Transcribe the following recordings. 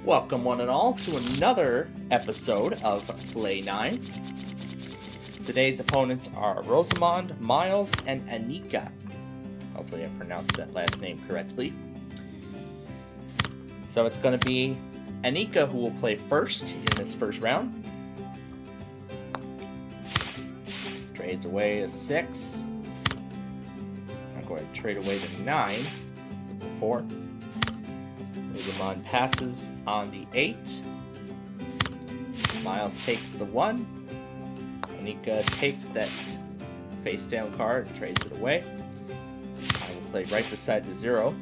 Welcome one and all to another episode of Play 9. Today's opponents are Rosamond, Miles, and Anika. Hopefully I pronounced that last name correctly. So it's going to be Anika who will play first in this first round. Trades away a 6. I'm going to trade away the 9 with the 4. Rosamond passes on the 8. Miles takes the 1. Anika takes that face down card and trades it away. I will play right beside the 0.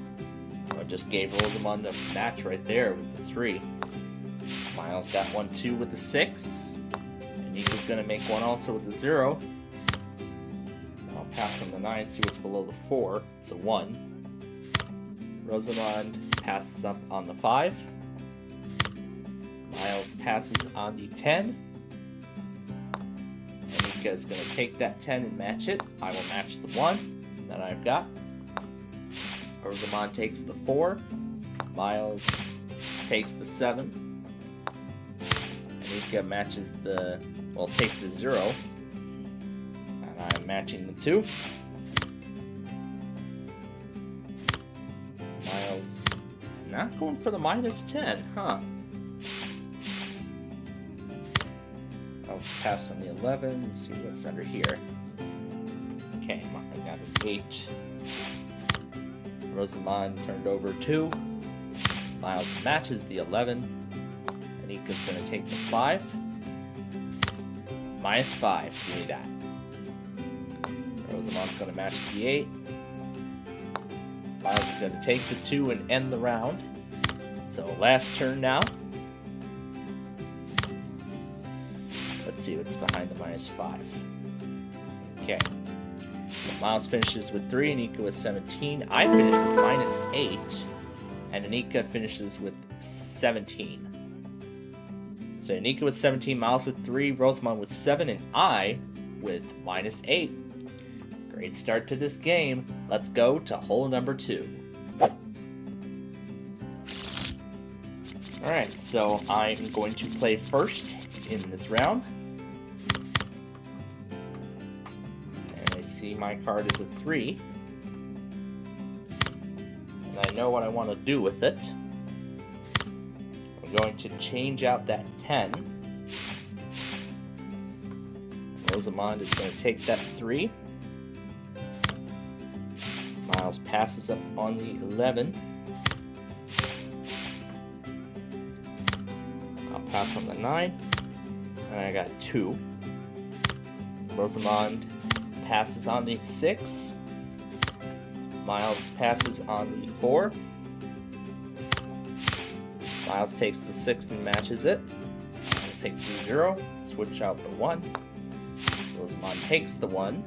I just gave Rosamond a match right there with the 3. Miles got 1-2 with the 6. Anika's going to make one also with the 0. I'll pass on the 9, see what's below the 4. It's a 1. Rosamond passes up on the 5. Miles passes on the 10. Anika is going to take that 10 and match it. I will match the 1 that I've got. Rosamond takes the 4. Miles takes the 7. Anika matches takes the 0. And I'm matching the 2. Miles is not going for the -10, huh? I'll pass on the 11 and see what's under here. Okay, I got an 8. Rosamond turned over 2. Miles matches the 11. Anika's going to take the 5. -5, give me that. Rosamond's going to match the 8. Miles is going to take the 2 and end the round. So last turn now. Let's see what's behind the -5. Okay. So Miles finishes with 3, Anika with 17. I finish with -8, and Anika finishes with 17. So Anika with 17, Miles with 3, Rosamond with 7, and I with -8. Great start to this game. Let's go to hole number 2. Alright, so I'm going to play first in this round. And I see my card is a 3. And I know what I want to do with it. I'm going to change out that 10. Rosamond is going to take that 3. Miles passes up on the 11. I'll pass on the 9. And I got 2. Rosamond passes on the 6. Miles passes on the 4. Miles takes the 6 and matches it. I'll take the 0. Switch out the 1. Rosamond takes the 1.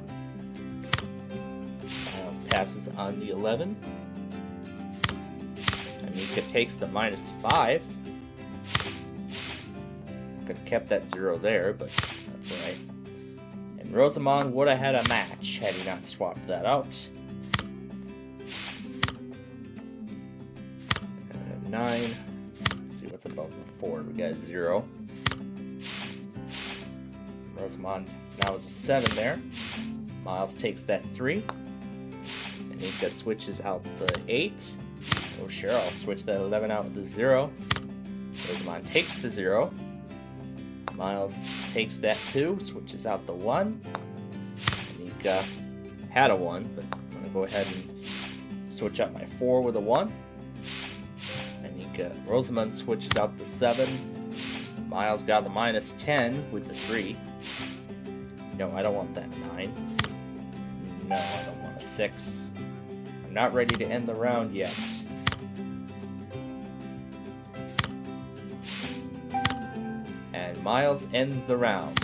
Passes on the 11. Anika takes the -5. Could have kept that 0 there, but that's alright. And Rosamond would have had a match had he not swapped that out. 9. Let's see what's above the 4. We got 0. Rosamond now is a 7 there. Miles takes that 3. Anika switches out the 8. Oh sure, I'll switch that 11 out with the 0. Rosamond takes the 0. Miles takes that 2, switches out the 1. Anika had a 1, but I'm going to go ahead and switch out my 4 with a 1. Rosamond switches out the 7. Miles got the -10 with the 3. No, I don't want that 9. No, I don't want a 6. I'm not ready to end the round yet. And Miles ends the round.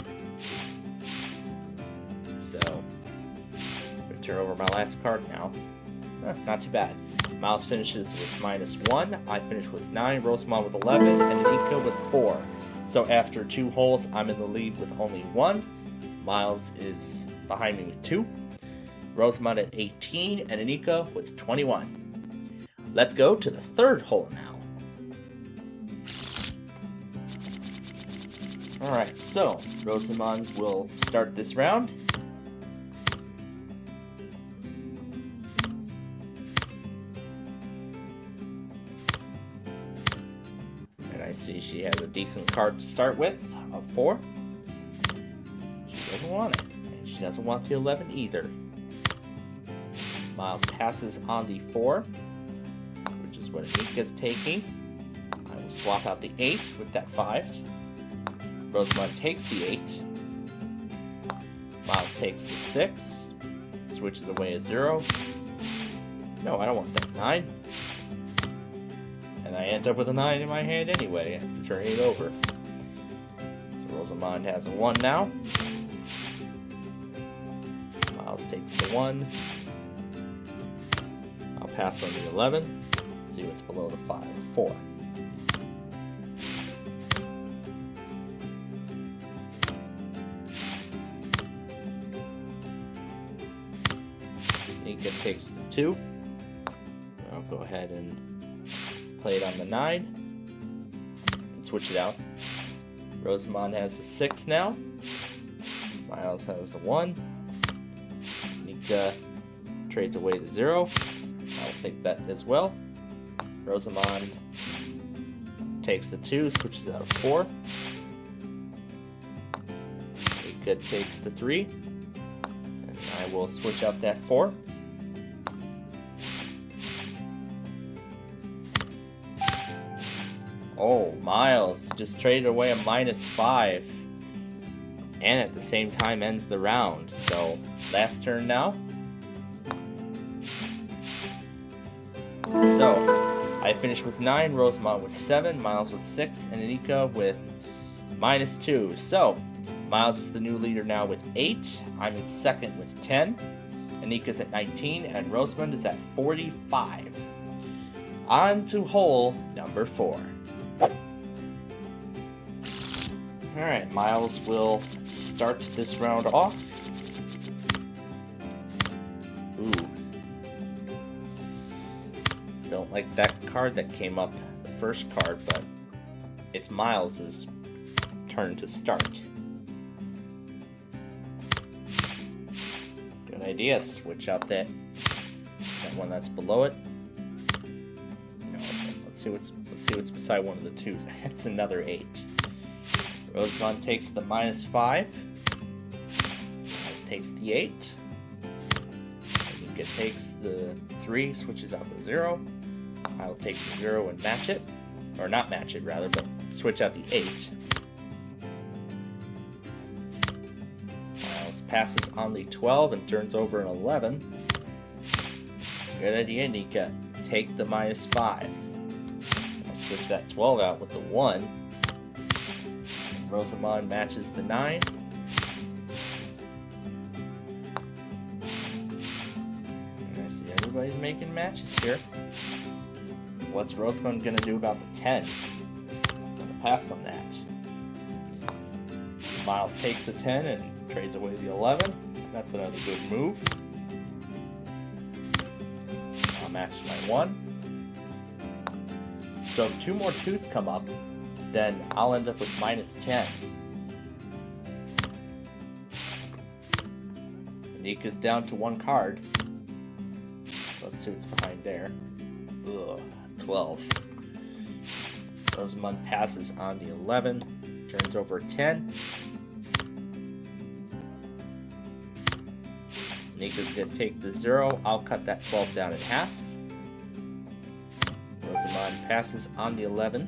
So, I'm going to turn over my last card now. Not too bad. Miles finishes with -1. I finish with 9. Rosamond with 11. And Anika with 4. So after 2 holes, I'm in the lead with only 1. Miles is behind me with 2. Rosamond at 18, and Anika with 21. Let's go to the third hole now. Alright, so Rosamond will start this round. And I see she has a decent card to start with, of 4. She doesn't want it, and she doesn't want the 11 either. Miles passes on the 4, which is what Anika's taking. I will swap out the 8 with that 5. Rosamond takes the 8. Miles takes the 6. Switches away a 0. No, I don't want that 9. And I end up with a 9 in my hand anyway after turning it over. So Rosamond has a 1 now. Miles takes the 1. I'll pass on the 11. See what's below the 5. 4. Anika takes the 2. I'll go ahead and play it on the 9. And switch it out. Rosamond has the 6 now. Miles has the 1. Anika trades away the 0. I'll take that as well. Rosamond takes the 2, switches out of 4. Anika takes the 3. And I will switch out that 4. Oh, Miles just traded away a -5. And at the same time ends the round. So, last turn now. So, I finished with 9, Rosamond with 7, Miles with 6, and Anika with -2. So, Miles is the new leader now with 8. I'm in second with 10. Anika's at 19, and Rosamond is at 45. On to hole number 4. Alright, Miles will start this round off. Ooh. Don't like that card that came up, the first card, but it's Miles' turn to start. Good idea, switch out that one that's below it. No, let's see what's beside one of the 2s. It's another 8. Rosamond takes the -5. Miles takes the 8. Anika takes the 3, switches out the 0. I'll take the 0 and match it. Or not match it, rather, but switch out the 8. Miles passes on the 12 and turns over an 11. Good idea, Anika. Take the -5. I'll switch that 12 out with the 1. Rosamond matches the 9. And I see everybody's making matches here. What's Rosamond gonna do about the 10? I'm gonna pass on that. Miles takes the 10 and trades away the 11. That's another good move. I'll match my 1. So if 2 more 2s come up, then I'll end up with -10. Anika's down to 1 card. Let's see what's behind there. Ugh, 12. Rosamond passes on the 11, turns over 10. Anika's gonna take the 0. I'll cut that 12 down in half. Rosamond passes on the 11.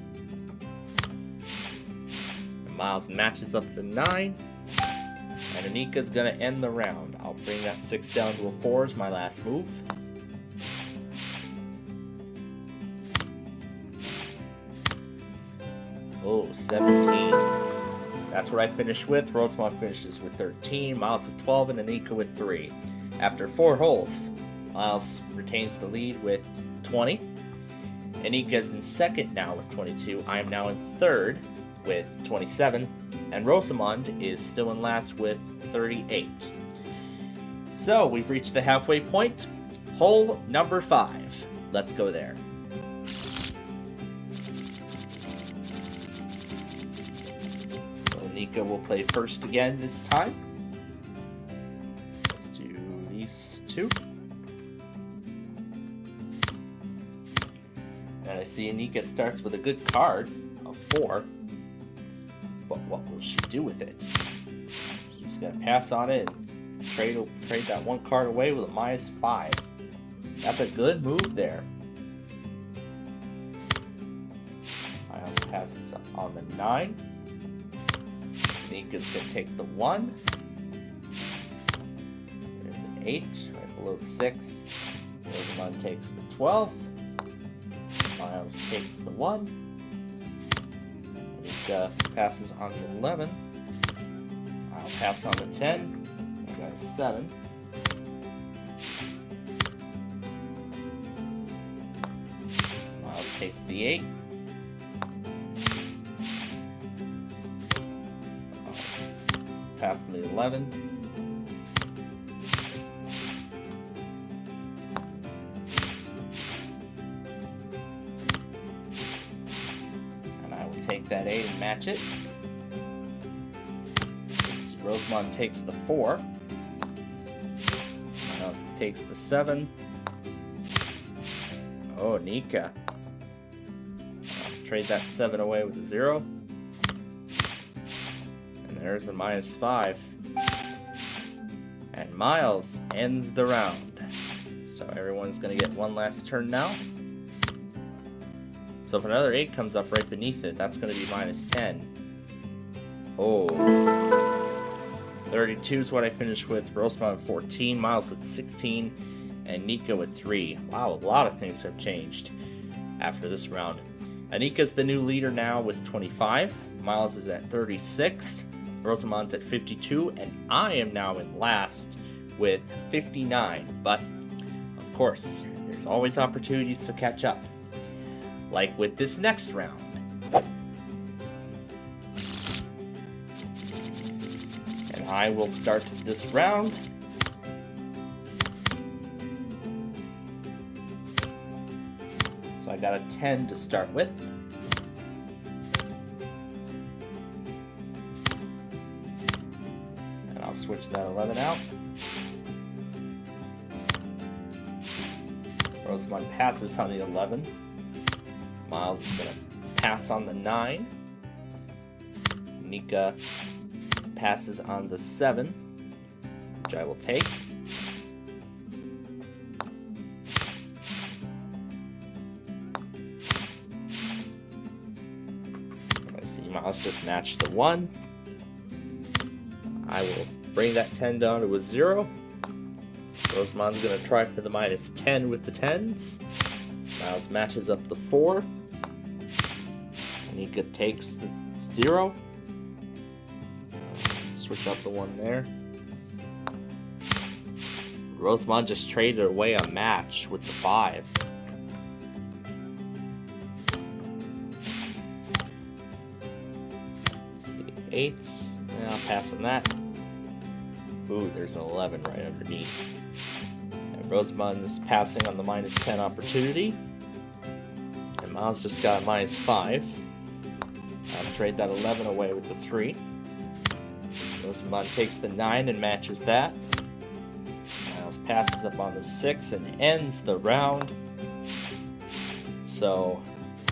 Miles matches up the 9, and Anika's gonna end the round. I'll bring that 6 down to a 4 as my last move. Oh, 17. That's what I finished with. Rosamond finishes with 13, Miles with 12, and Anika with 3. After 4 holes, Miles retains the lead with 20. Anika's in second now with 22. I am now in third with 27, and Rosamond is still in last with 38. So we've reached the halfway point. Hole number 5. Let's go there. So Anika will play first again this time. Let's do these two. And I see Anika starts with a good card of 4. But what will she do with it? She's going to pass on it and trade that one card away with a -5. That's a good move there. Miles passes up on the 9. Anika's going to take the 1. There's an 8 right below the 6. Rosamond takes the 12. Miles takes the 1. Anika passes on the 11. I'll pass on the 10. I got a 7. Miles takes the 8. Pass on the 11. Take that 8 and match it. Rosamond takes the 4. Miles takes the 7. Oh, Anika. Trade that 7 away with a 0. And there's the -5. And Miles ends the round. So everyone's going to get one last turn now. So if another 8 comes up right beneath it, that's going to be -10. Oh. 32 is what I finished with. Rosamond 14, Miles with 16, and Anika with 3. Wow, a lot of things have changed after this round. Anika's the new leader now with 25. Miles is at 36. Rosamond's at 52, and I am now in last with 59. But, of course, there's always opportunities to catch up. Like with this next round. And I will start this round. So I got a 10 to start with. And I'll switch that 11 out. Rosamond passes on the 11. Miles is going to pass on the 9. Anika passes on the 7, which I will take. I see Miles just matched the 1. I will bring that 10 down to a 0. Rosamond's going to try for the -10 with the 10s. Miles matches up the 4. Anika takes the 0. Switch up the 1 there. Rosamond just traded away a match with the 5. Let's see, 8. And I'll pass on that. Ooh, there's an 11 right underneath. And Rosamond is passing on the -10 opportunity. And Miles just got a -5. I'll trade that 11 away with the 3. Rosamond takes the 9 and matches that. Miles passes up on the 6 and ends the round. So,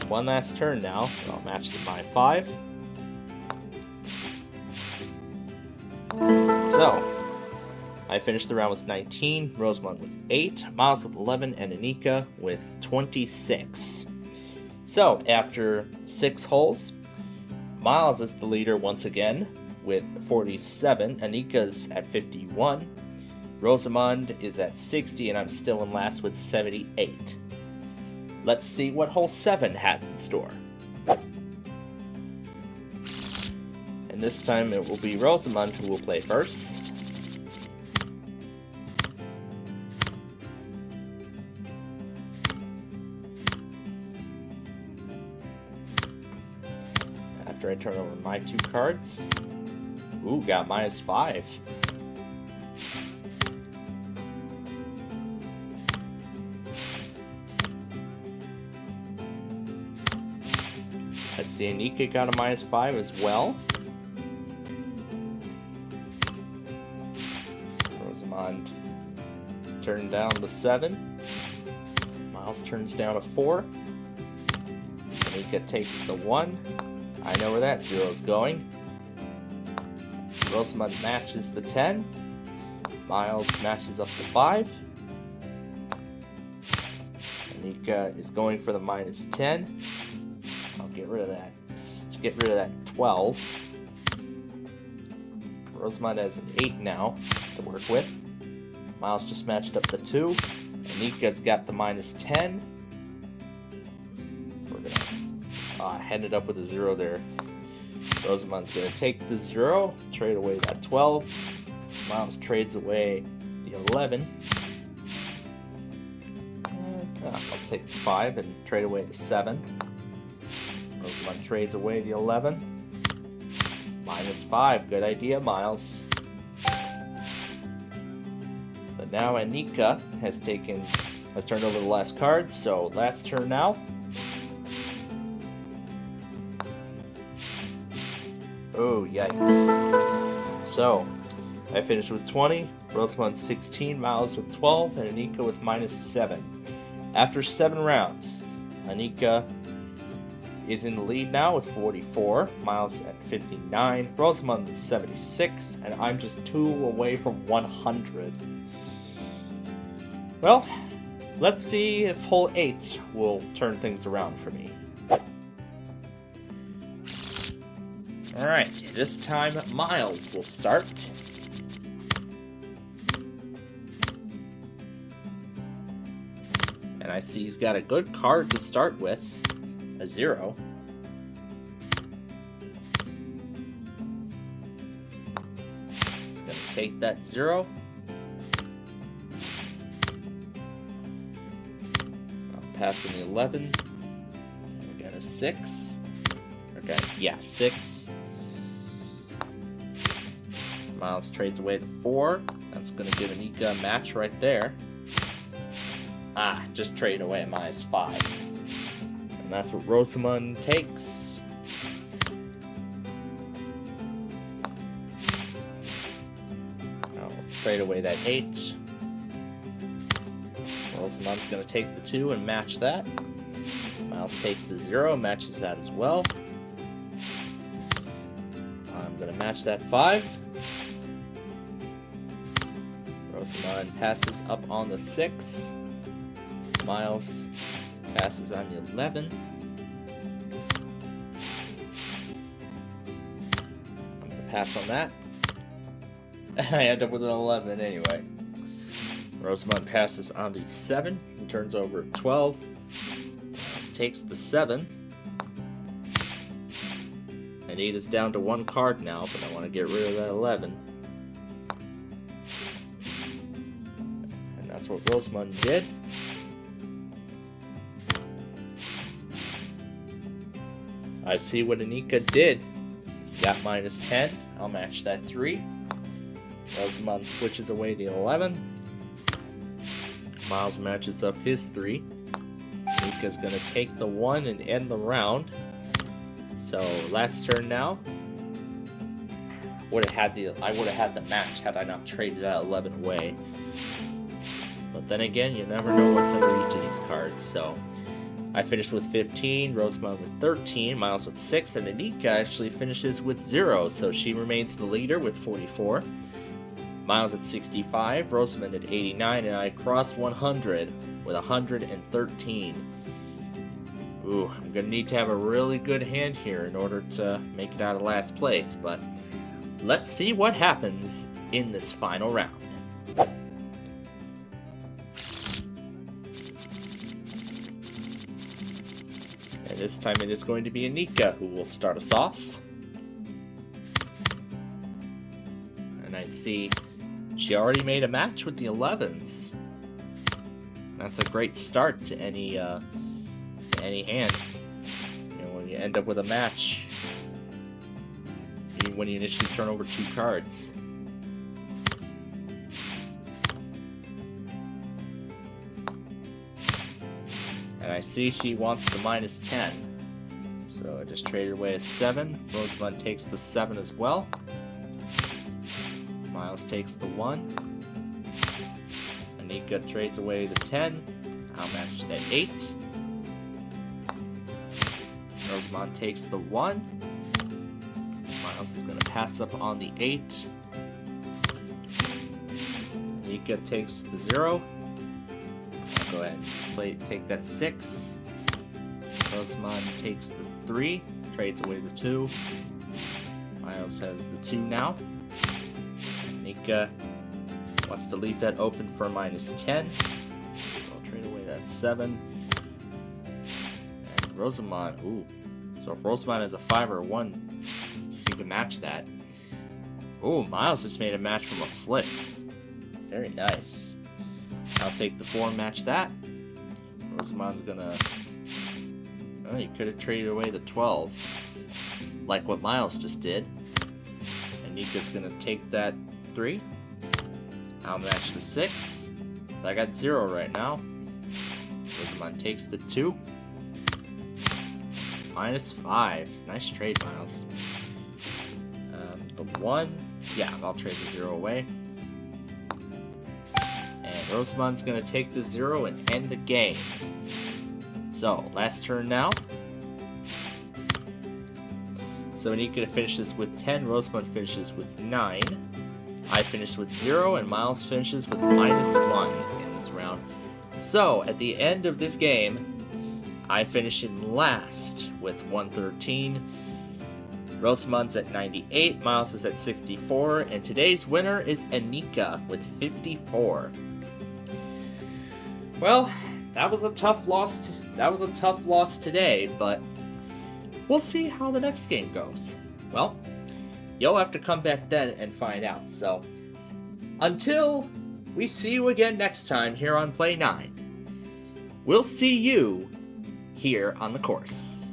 one last turn now. I'll match the -5. So, I finished the round with 19, Rosamond with 8, Miles with 11, and Anika with 26. So, after 6 holes, Miles is the leader once again with 47, Anika's at 51, Rosamond is at 60, and I'm still in last with 78. Let's see what hole 7 has in store. And this time it will be Rosamond who will play first. After I turn over my 2 cards. Ooh, got -5. I see Anika got a -5 as well. turn down the 7. Miles turns down a 4. Anika takes the 1. I know where that 0 is going. Rosamund matches the 10. Miles matches up the 5. Anika is going for the minus 10. I'll get rid of that. To get rid of that 12. Rosamund has an 8 now to work with. Miles just matched up the 2. Anika's got the minus 10. We're gonna head it up with a 0 there. Rosamund's gonna take the 0, trade away that 12. Miles trades away the 11. I'll take the 5 and trade away the 7. Rosamund trades away the 11. Minus 5, good idea, Miles. But now Anika has turned over the last card, so last turn now. Oh, yikes. So, I finished with 20, Rosamund 16, Miles with 12, and Anika with minus 7. After 7 rounds, Anika is in the lead now with 44, Miles at 59, Rosamund 76, and I'm just 2 away from 100. Well, let's see if hole 8 will turn things around for me. Alright, this time Miles will start. And I see he's got a good card to start with. A 0. He's gonna take that 0. I'm passing the 11. We got a 6. Okay, yeah, 6. Miles trades away the 4. That's gonna give Anika a match right there. Just trade away a minus 5. And that's what Rosamund takes. I'll trade away that 8. Rosamund's going to take the 2 and match that. Miles takes the 0, matches that as well. I'm going to match that 5. Rosamund passes up on the 6. Miles passes on the 11. I'm going to pass on that. I end up with an 11 anyway. Rosamund passes on the 7 and turns over 12. Miles takes the 7. And 8 is down to 1 card now, but I want to get rid of that 11. And that's what Rosamund did. I see what Anika did. She got minus 10. I'll match that 3. Rosamund switches away the 11. Miles matches up his 3. Anika's going to take the 1 and end the round. So, last turn now. I would have had the match had I not traded that 11 away. But then again, you never know what's under each of these cards, so... I finished with 15, Rosamund with 13, Miles with 6, and Anika actually finishes with 0, so she remains the leader with 44. Miles at 65, Rosamund at 89, and I crossed 100 with 113. Ooh, I'm going to need to have a really good hand here in order to make it out of last place, but let's see what happens in this final round. This time it is going to be Anika who will start us off. And I see she already made a match with the 11s. That's a great start to any hand. You know, when you end up with a match, when you initially turn over 2 cards. And I see she wants the minus 10. So I just traded away a 7. Rosamund takes the 7 as well. Miles takes the 1. Anika trades away the 10. I'll match that 8. Rosamond takes the 1. Miles is going to pass up on the 8. Anika takes the 0. I'll go ahead and take that 6. Rosamond takes the 3. Trades away the 2. Miles has the 2 now. Anika wants to leave that open for minus 10. So I'll trade away that 7. And Rosamond, ooh. So if Rosamond has a 5 or a 1, she can match that. Ooh, Miles just made a match from a flip. Very nice. I'll take the 4 and match that. Rosamond's gonna... Oh, you could have traded away the 12. Like what Miles just did. And Nika's gonna take that 3. I'll match the 6. I got 0 right now. Rosamond takes the 2. Minus 5. Nice trade, Miles. The 1. Yeah, I'll trade the 0 away. And Rosamond's gonna take the 0 and end the game. So, last turn now. So Anika finishes with 10, Rosamond finishes with 9. I finish with 0, and Miles finishes with minus 1 in this round. So, at the end of this game, I finish in last with 113. Rosamond's at 98, Miles is at 64, and today's winner is Anika with 54. Well, that was a tough loss. That was a tough loss today, but we'll see how the next game goes. Well, you'll have to come back then and find out. So, until we see you again next time here on Play 9, we'll see you here on the course.